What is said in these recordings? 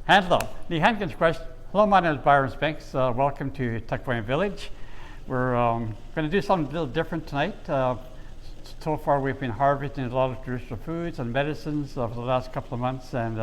Hello. The Hankins question. Hello, my name is Byron Spinks. Welcome to Tuckkwiowhum Village. We're going to do something a little different tonight. So far we've been harvesting a lot of traditional foods and medicines over the last couple of months, and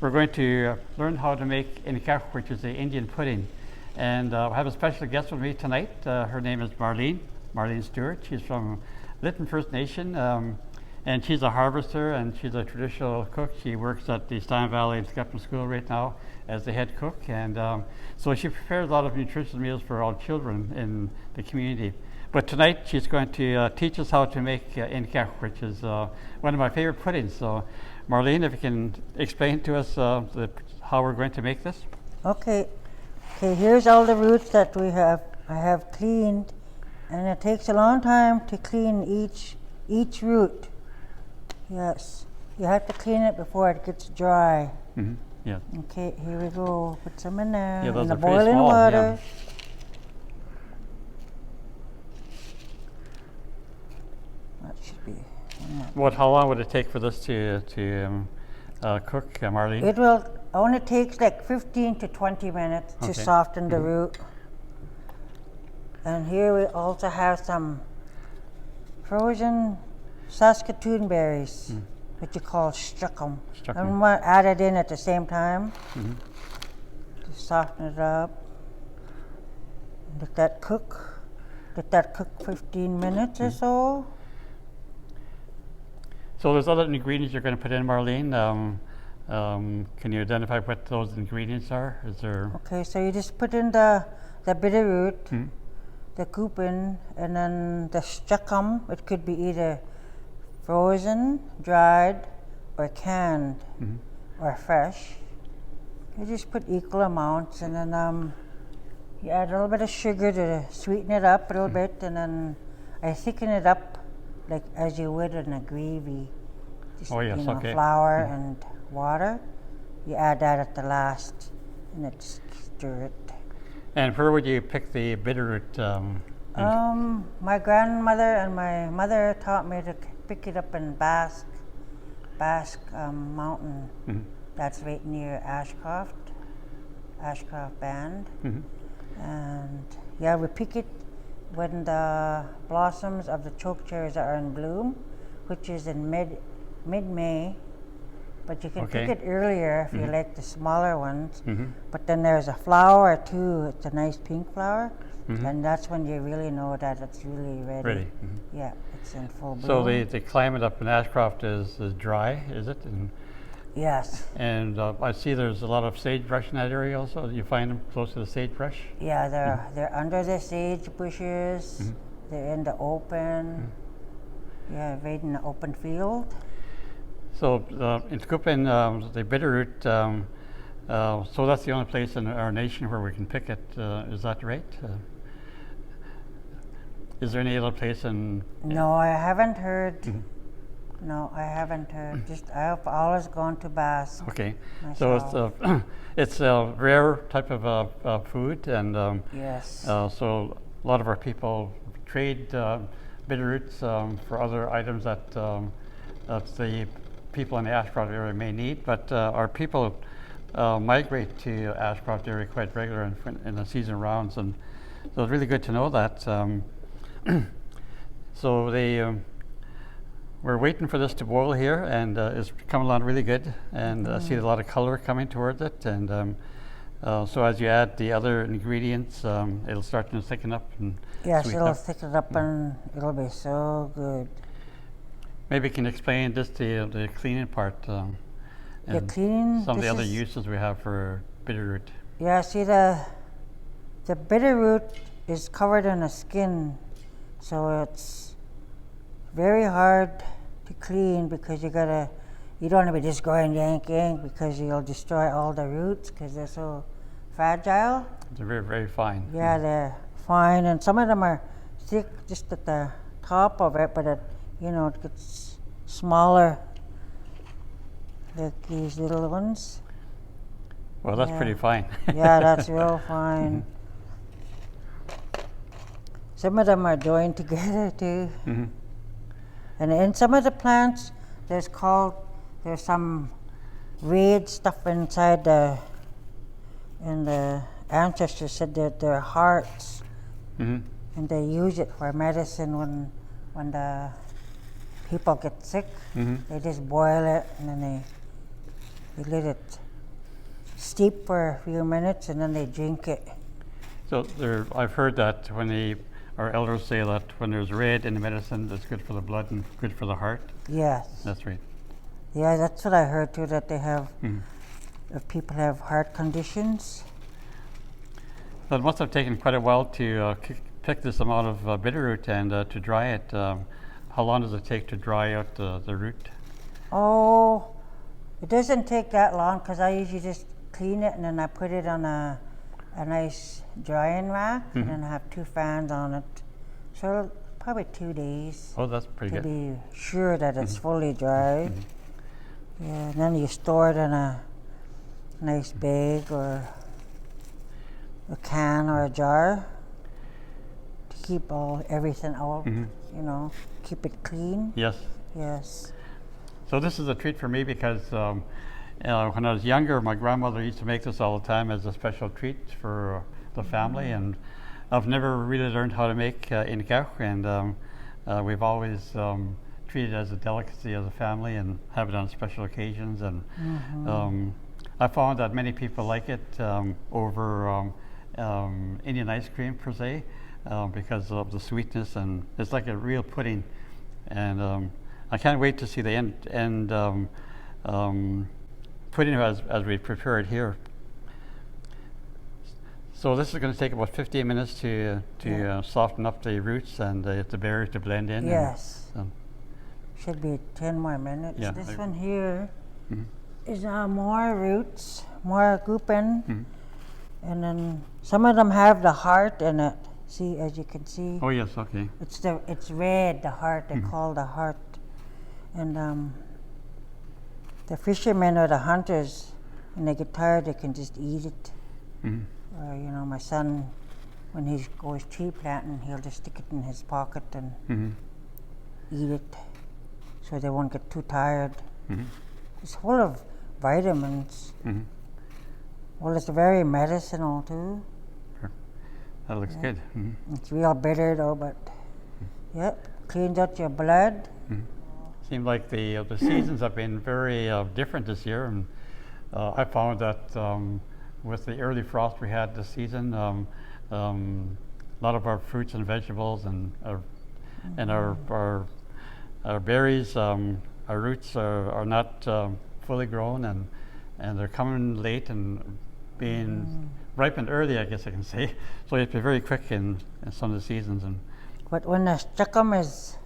we're going to learn how to make MECE'KW, which is the Indian pudding. And I have a special guest with me tonight. Her name is Marlene Stewart. She's from Lytton First Nation, and she's a harvester and she's a traditional cook. She works at the Stein Valley Skeptical School right now as the head cook, and so she prepares a lot of nutritious meals for all children in the community. But tonight she's going to teach us how to make MECE'KW, which is one of my favorite puddings. So Marlene, if you can explain to us how we're going to make this. Okay, here's all the roots that I have cleaned, and it takes a long time to clean each root. Yes, you have to clean it before it gets dry. Mm-hmm. Yeah. Okay, here we go. Put some in there. Yeah, those in the are pretty boiling small, water. yeah. That should be. How long would it take for this to cook, Marlene? It will only takes like 15 to 20 minutes to soften the root. And here we also have some frozen Saskatoon berries, which you call Tuckkwiowhum. And we want to add it in at the same time to soften it up. Let that cook 15 minutes or so. So there's other ingredients you're going to put in, Marlene. Can you identify what those ingredients are? Is there? Okay, so you just put in the bitterroot, the kupin, and then the Tuckkwiowhum. It could be either frozen, dried, or canned, or fresh. You just put equal amounts, and then you add a little bit of sugar to sweeten it up a little bit, and then I thicken it up like as you would in a gravy. Just, flour and water. You add that at the last, and then stir it. And where would you pick the bitterroot? My grandmother and my mother taught me to pick it up in Basque Mountain. That's right near Ashcroft Band. And yeah, we pick it when the blossoms of the chokecherries are in bloom, which is in mid-May. But you can pick it earlier if you like the smaller ones. But then there's a flower too. It's a nice pink flower, and that's when you really know that it's really ready. Yeah, it's in full bloom. So the climate up in Ashcroft is dry, is it? Yes. And I see there's a lot of sagebrush in that area also. You find them close to the sagebrush? Yeah, they're under the sage bushes. They're in the open. Yeah, right in the open field. So in Tuckkwiowhum, the bitterroot, so that's the only place in our nation where we can pick it. Is that right? Is there any other place in? No, I haven't heard. No, I haven't heard. Just I've always gone to Basque. Okay, myself. So it's a rare type of food, and yes. So a lot of our people trade bitterroots for other items that the people in the Ashcroft area may need, but our people migrate to Ashcroft area quite regularly in the season rounds, and so it's really good to know that. So we're waiting for this to boil here, and it's coming along really good, and I see a lot of color coming towards it, and so as you add the other ingredients, it'll start to thicken up and yes, it'll thicken up, and it'll be so good. Maybe you can explain just the cleaning part, and the cleaning, some of the other uses we have for bitterroot. Yeah, see the bitterroot is covered in a skin, so it's very hard to clean because you don't want to be just going yank because you'll destroy all the roots because they're so fragile. They're very, very fine. Yeah, they're fine, and some of them are thick just at the top of it, but it gets smaller, like these little ones. Well, that's pretty fine. Yeah, that's real fine. Some of them are joined together too. And in some of the plants, there's some red stuff inside the and the ancestors said that their hearts, Mm-hmm. and they use it for medicine when the people get sick. Mm-hmm. They just boil it and then they let it steep for a few minutes and then they drink it. So I've heard that our elders say that when there's red in the medicine, that's good for the blood and good for the heart. Yes. That's right. Yeah, that's what I heard too, that they have, Mm-hmm. if people have heart conditions. So it must have taken quite a while to pick this amount of bitterroot and to dry it. How long does it take to dry out the root? Oh, it doesn't take that long because I usually just clean it and then I put it on a nice drying rack and then I have 2 fans on it. So probably 2 days Oh, that's pretty to good. be sure that it's fully dried. Yeah, and then you store it in a nice bag or a can or a jar to keep everything out, you know, keep it clean. Yes. Yes. So this is a treat for me because when I was younger, my grandmother used to make this all the time as a special treat for the family, and I've never really learned how to make MECE'KW, and we've always treated it as a delicacy as a family and have it on special occasions. And I found that many people like it over Indian ice cream per se because of the sweetness, and it's like a real pudding. And I can't wait to see the end pudding as we prepare it here. So this is going to take about 15 minutes to soften up the roots and the berries to blend in. Yes. And, Should be 10 more minutes. Yeah, This I- one here is more roots, more gupen, and then some of them have the heart in it. See, as you can see, oh yes, okay. it's red. The heart they call the heart, and the fishermen or the hunters, when they get tired, they can just eat it. Mhm. Or my son, when he goes tree planting, he'll just stick it in his pocket and Mhm. eat it, so they won't get too tired. Mhm. It's full of vitamins. Mhm. Well, it's very medicinal too. That looks good. Mhm. It's real bitter though, but yep, cleans out your blood. Seemed like the seasons have been very different this year, and I found that with the early frost we had this season, a lot of our fruits and vegetables and our berries, our roots are not fully grown, and they're coming late and being ripened early, I guess I can say. So you have to be very quick in some of the seasons. And But when the Tuckkwiowhum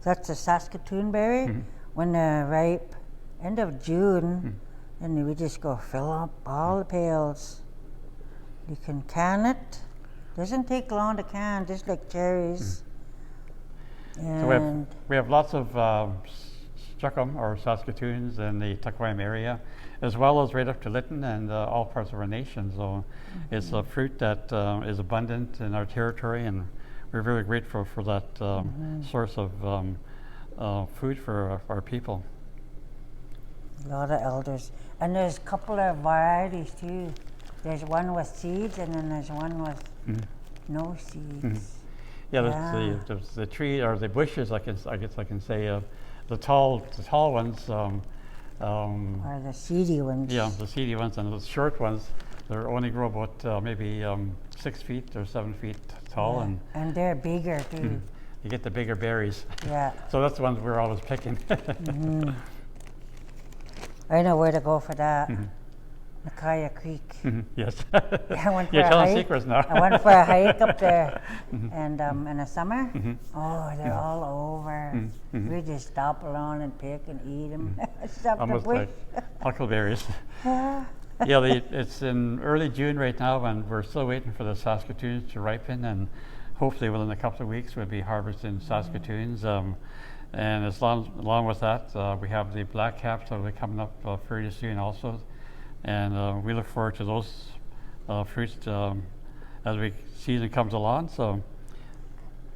that's a Saskatoon berry, when they're ripe, end of June, then we just go fill up all the pails. You can can it. Doesn't take long to can, just like cherries. so we have lots of Tuckkwiowhum or Saskatoons in the Tuckkwiowhum area, as well as right up to Lytton and all parts of our nation. So it's a fruit that is abundant in our territory, and we're very grateful for that source of food for our people. A lot of elders. And there's a couple of varieties too. There's one with seeds and then there's one with no seeds. Yeah, Yeah. the tree or the bushes, I guess I can say, the tall ones. Or the seedy ones. Yeah, the seedy ones, and the short ones, they only grow about maybe 6 feet or 7 feet tall, Yeah. And they're bigger too. you get the bigger berries. Yeah. So that's the ones we're always picking. I know where to go for that. Nakaya Creek. Yes. I went for You're a telling hike. secrets now. I went for a hike up there, and in the summer, oh, they're all over. We just stop along and pick and eat them. Stop the Almost bush. like huckleberries. Yeah. Yeah, it's in early June right now, and we're still waiting for the Saskatoons to ripen, and hopefully within a couple of weeks we'll be harvesting Saskatoons. And along with that, we have the black caps that will be coming up fairly soon also, and we look forward to those fruits as the season comes along. So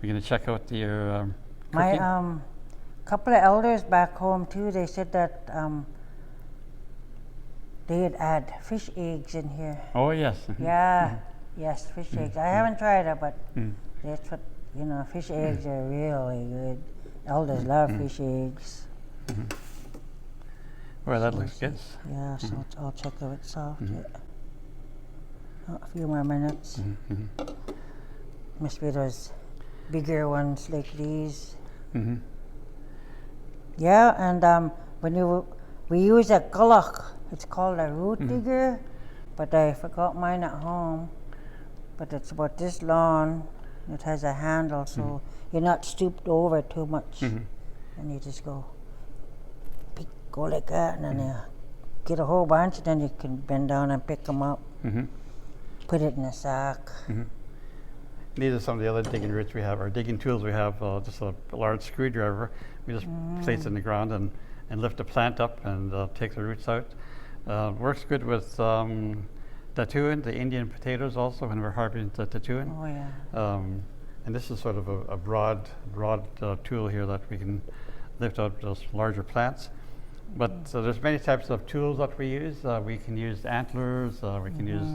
we're going to check out your My cooking. they'd add fish eggs in here. Oh yes. Yeah, yes, fish eggs. I haven't tried it, but Mm. that's what, fish eggs are really good. Elders love fish eggs. Well, that looks good. Yeah, so I'll check if it's soft yet. Oh, a few more minutes. Must be those bigger ones like these. Yeah, and we use a gulloch. It's called a root digger, but I forgot mine at home. But it's about this long. It has a handle, so you're not stooped over too much. And you just go like that, and then you get a whole bunch, then you can bend down and pick them up. Put it in a sack. These are some of the other digging roots we have, or digging tools we have. Just a large screwdriver. We just place it in the ground and lift the plant up and take the roots out. Works good with Tattooing, the Indian potatoes also, when we're harvesting the Tattooing. Oh yeah. And this is sort of a broad tool here that we can lift out those larger plants. But there's many types of tools that we use. We can use antlers, we can use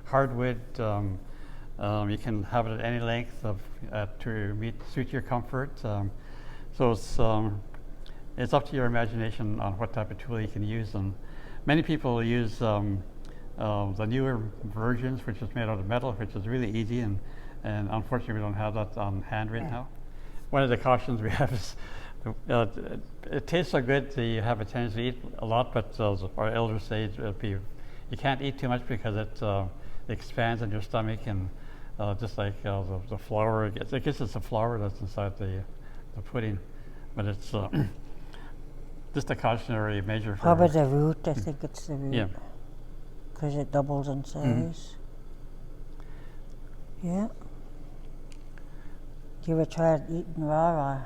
hardwood. You can have it at any length to suit your comfort. So it's up to your imagination on what type of tool you can use. And many people use the newer versions, which is made out of metal, which is really easy, and unfortunately we don't have that on hand right now. One of the cautions we have is it tastes so good that you have a tendency to eat a lot, but our elders say you can't eat too much because it expands in your stomach, and just like the flour, I guess it's the flour that's inside the pudding, but it's just a cautionary measure. Probably the root, I think it's the root. Yeah. Because it doubles in size. Yeah. You ever tried eating raw?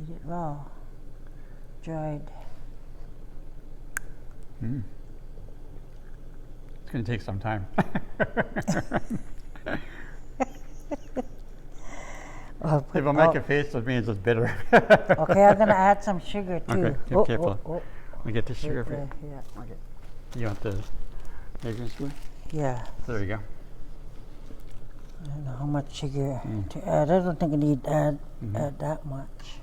Eat it raw. Dried. It's going to take some time. If I make a face, that means it's bitter. Okay, I'm going to add some sugar too. Okay, be careful. We get the sugar for you. Yeah. Okay. You want the measuring spoon? Yeah. There you go. I don't know how much sugar to add. I don't think I need to add that much.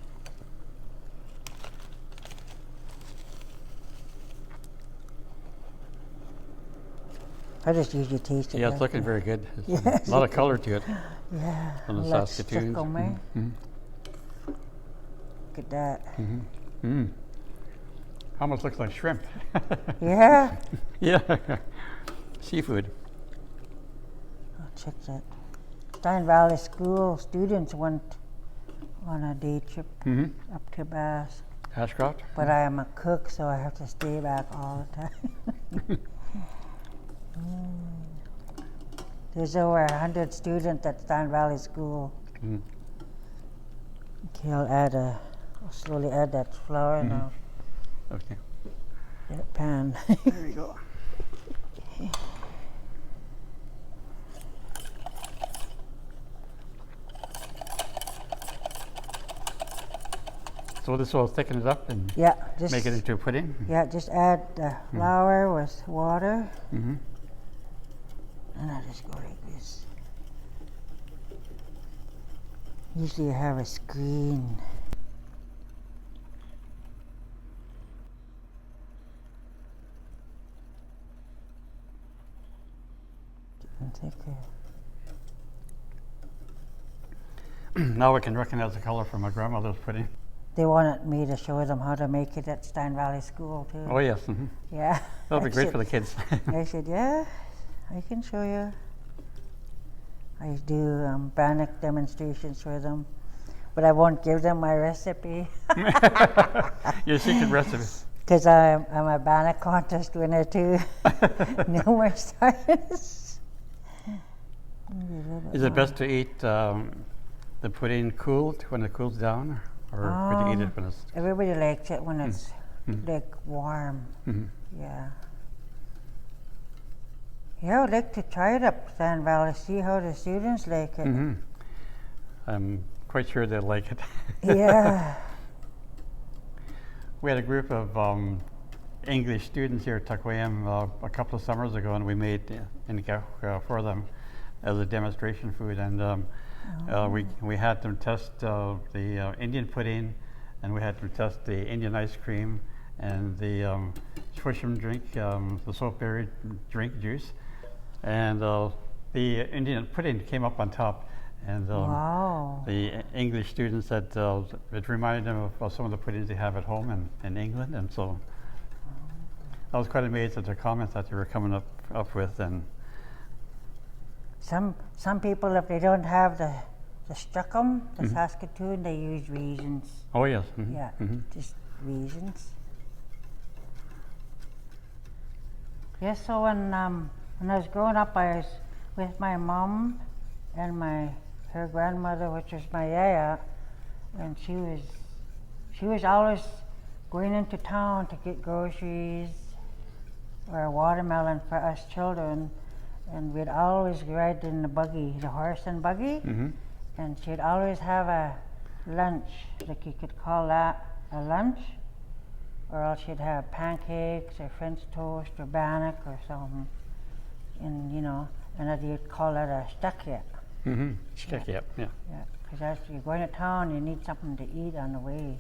I just usually taste it. Yeah, it's looking very good. There's a lot of color to it. Yeah. From the Let's Saskatoon. stick 'em, eh? Look at that. Almost looks like shrimp. Yeah. Yeah. Seafood. I'll check that. Stein Valley School students went on a day trip up to Bass. Ashcroft? But I am a cook, so I have to stay back all the time. There's over 100 students at Stein Valley School. Okay, I'll slowly add that flour now. Okay. That pan. There you go. So this will thicken it up and make it into a pudding? Yeah, just add the flour with water. And I just go like this. Usually I have a screen. Getting thicker. Now we can recognize the color from my grandmother's pudding. They wanted me to show them how to make it at Stein Valley School too. Oh yes. Yeah. That'll be great for the kids. I said, yeah, I can show you. I do bannock demonstrations for them, but I won't give them my recipe. Your secret recipe. Because I'm a bannock contest winner too, numerous times. Is it best to eat the pudding cooled when it cools down, or would you eat it when it's? Everybody likes it when it's like warm. Yeah. Yeah, I'd like to try it up Stein Valley, see how the students like it. I'm quite sure they'll like it. Yeah. We had a group of English students here at Tuckkwiowhum a couple of summers ago, and we made MECE'KW for them as a demonstration food. And we had them test the Indian pudding, and we had them test the Indian ice cream, and the Tuckkwiowhum drink, the soapberry drink juice, and the Indian pudding came up on top. And Wow. the English students said it reminded them of some of the puddings they have at home in England, and so I was quite amazed at the comments that they were coming up with. And Some people, if they don't have the Stuckum, the Saskatoon, they use raisins. oh yes, Yeah, just raisins. Yes, so when I was growing up, I was with my mom and her grandmother, which was my yaya, and she was always going into town to get groceries or a watermelon for us children, and we'd always ride in the buggy, the horse and buggy, and she'd always have a lunch, like you could call that a lunch, or else she'd have pancakes or French toast or bannock or something, and and then you'd call that a stuckwia. Yep, yeah. Yeah, because as you're going to town, you need something to eat on the way,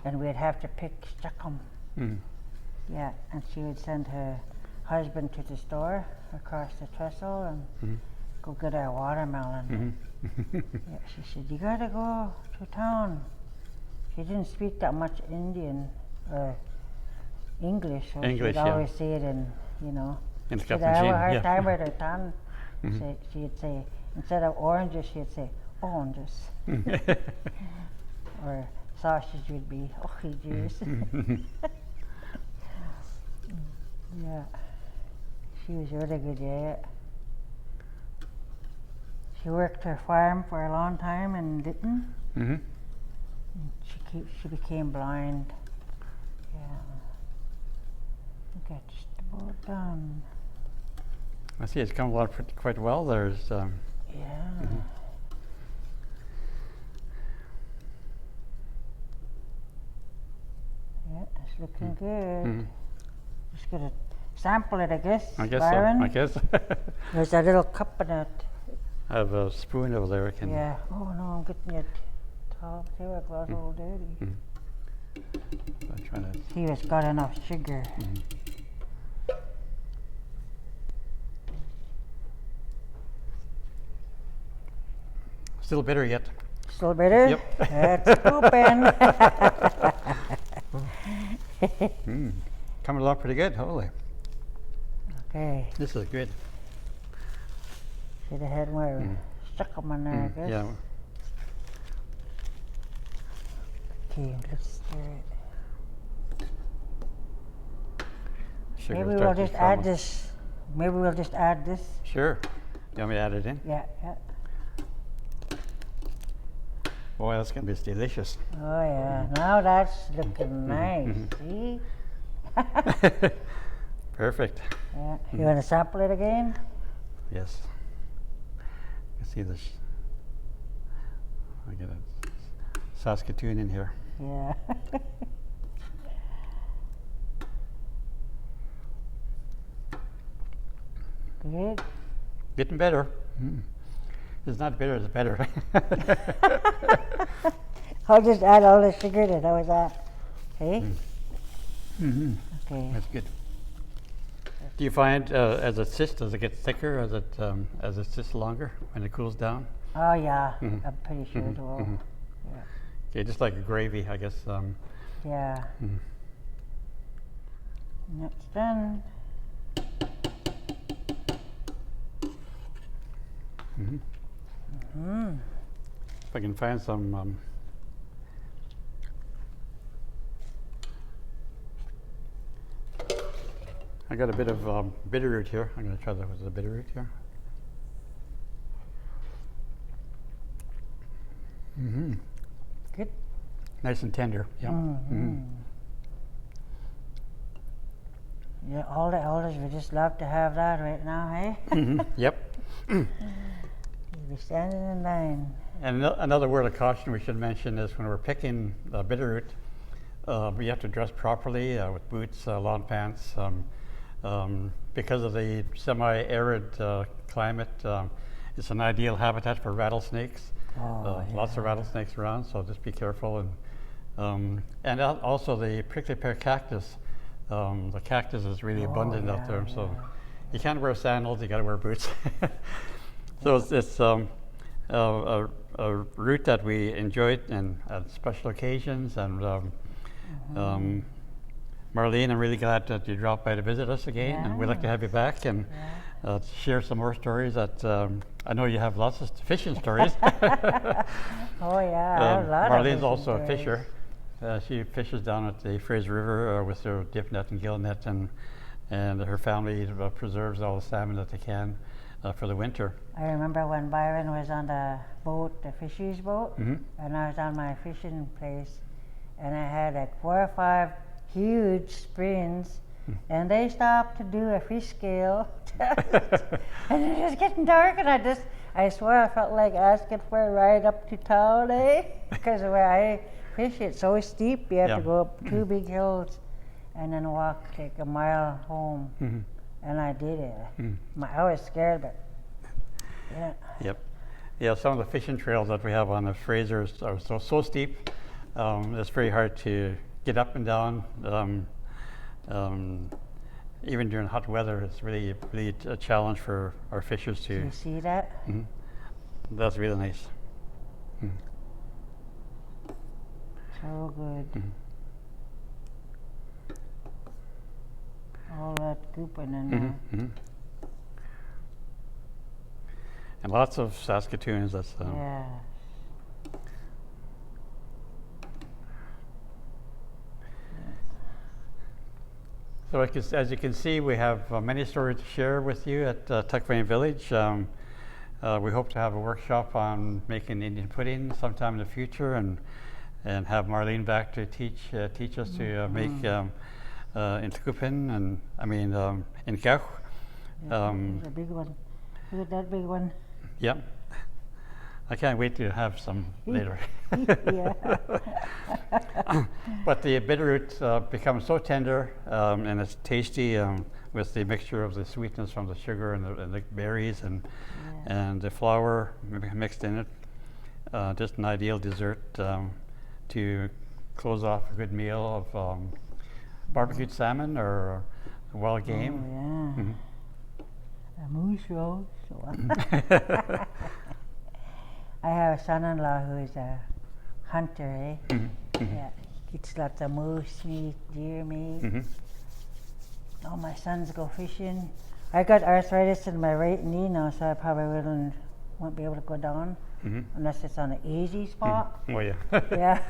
and we'd have to pick Stuckum. Yeah, and she would send her husband to the store across the trestle and go get our watermelon. Yeah, she said, "You gotta go to town." She didn't speak that much Indian or English, so English, she'd yeah. always say it in In she'd have a hard yeah. time with her tongue. She'd say, instead of oranges, she'd say oranges. Or sausage would be oranges. Yeah, she was really good, yeah. She worked her farm for a long time in Lytton. And she became blind. Yeah. I think I just about done. I see it's come along quite well. There's Yeah. Yeah, it's looking good. Just gonna sample it, I guess. I guess Byron. so. I guess. There's a little cup in it. I have a spoon over there. I can. Yeah. Oh no, I'm getting it. Top tablecloth all dirty. I'm trying to. See, it's got enough sugar. Still bitter yet. Still bitter? Yep. It's pooping. Coming along pretty good. Holy, Okay. this is good. Should have had more Stuckum in there, I guess. Yeah. Okay, let's stir it. Sugar Maybe we'll starts to just add crumble. this. Maybe we'll just add this. Sure. You want me to add it in? Yeah, yeah. Boy, that's gonna be delicious. Oh yeah, now that's looking nice. See? Perfect. Yeah. You want to sample it again? Yes. You see this. I get a Saskatoon in here. Yeah. Good. Getting better. It's not bitter, it's better. I'll just add all the sugar to it. How was that? Hey? Okay. That's good. Do you find as it sits, does it get thicker as it sits longer when it cools down? Oh yeah, I'm pretty sure it will. Yeah. Okay, just like a gravy, I guess. Yeah. And that's done. If I can find some. I got a bit of bitterroot here. I'm going to try that with the bitterroot here. Good. Nice and tender. Yeah. Yeah, all the elders would just love to have that right now, hey? Yep. You'd be standing in line. And another word of caution we should mention is when we're picking bitterroot, we have to dress properly with boots, long pants. Because of the semi-arid climate, it's an ideal habitat for rattlesnakes. Lots of rattlesnakes around, so just be careful. And also the prickly pear cactus. The cactus is really abundant out there, so you can't wear sandals. You got to wear boots. So it's a route that we enjoyed at special occasions. And Marlene, I'm really glad that you dropped by to visit us again, and we'd like to have you back and share some more stories. That I know you have lots of fishing stories. Oh yeah, I have a lot of Marlene's fishing also stories. a fisher. She fishes down at the Fraser River with her dip net and gill net, and her family preserves all the salmon that they can for the winter. I remember when Byron was on the boat, the fisheries boat, and I was on my fishing place, and I had like 4 or 5 huge springs, and they stopped to do a fish scale, and it was getting dark, and I swear I felt like asking for a ride up to town, because where I fish, it's so steep, you have to go up 2 big hills, and then walk like a mile home, and I did it. I was scared, but yeah. Yep. Yeah, some of the fishing trails that we have on the Frasers are so steep. It's very hard to get up and down. Even during hot weather, it's really a challenge for our fishers to. You see that? That's really nice. So good. All that gooping in there. And lots of Saskatoons. That's Yeah. So as you can see, we have many stories to share with you at Tuckkwiowhum Village. We hope to have a workshop on making Indian pudding sometime in the future, and have Marlene back to teach us to make Intkupin, and I mean MITC'KW. The big one. Look at that big one. Yeah. I can't wait to have some later. Yeah. But the bitterroot becomes so tender and it's tasty with the mixture of the sweetness from the sugar and the berries and the flour mixed in it. Just an ideal dessert to close off a good meal of barbecued salmon or wild game. Oh, yeah. A moose roast. I have a son-in-law who is a hunter, Yeah, he eats lots of moose meat, deer meat. All my sons go fishing. I got arthritis in my right knee now, so I probably won't be able to go down unless it's on an easy spot. Oh yeah. Yeah.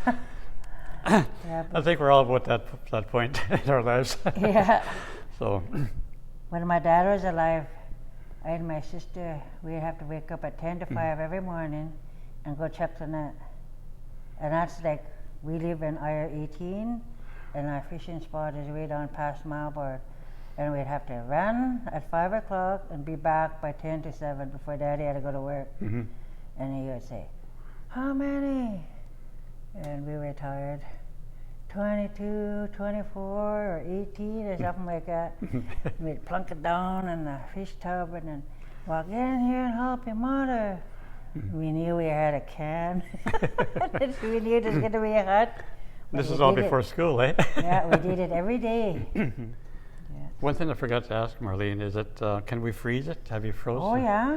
I think we're all about that point in our lives. Yeah. So. When my dad was alive, I and my sister, we'd have to wake up at 10 to 5 every morning and go check the net. And that's like, we live in IR18, and our fishing spot is way down past Marlborough. And we'd have to run at 5 o'clock and be back by 10 to 7 before Daddy had to go to work. And he would say, how many? And we were tired. 22, 24, or 18, or something like that. We'd plunk it down in the fish tub and then walk in here and help your mother. We knew we had a can. We knew it was going to be hot. This is all before school, eh? Yeah, we did it every day. One thing I forgot to ask Marlene is that can we freeze it? Have you frozen? Oh yeah,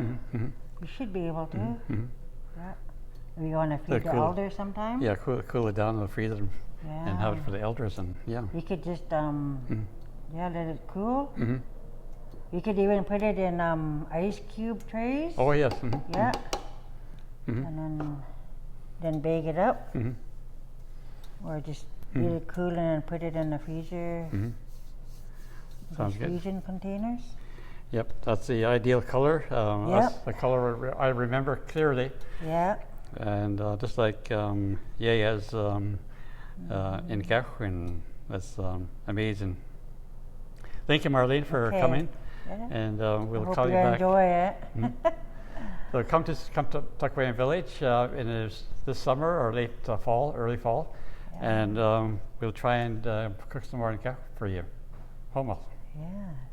we should be able to. Yeah. Are you going to feed the elders sometime? Yeah, cool it down and freeze it and have it for the elders, and You could just let it cool. You could even put it in ice cube trays. Oh yes. Yeah. And then bake it up, or just get it cooling and put it in the freezer. Sounds good. Freezing containers. Yep, that's the ideal color. That's the color I remember clearly. Yeah. And just like Yaya's MITC'KW, and that's amazing. Thank you, Marlene, for coming. Yeah. And we'll Hope call you you back. enjoy it. So come to Tuckkwiowhum Village in this summer or late fall, early fall, and we'll try and cook some more for you. Hummus. Yes.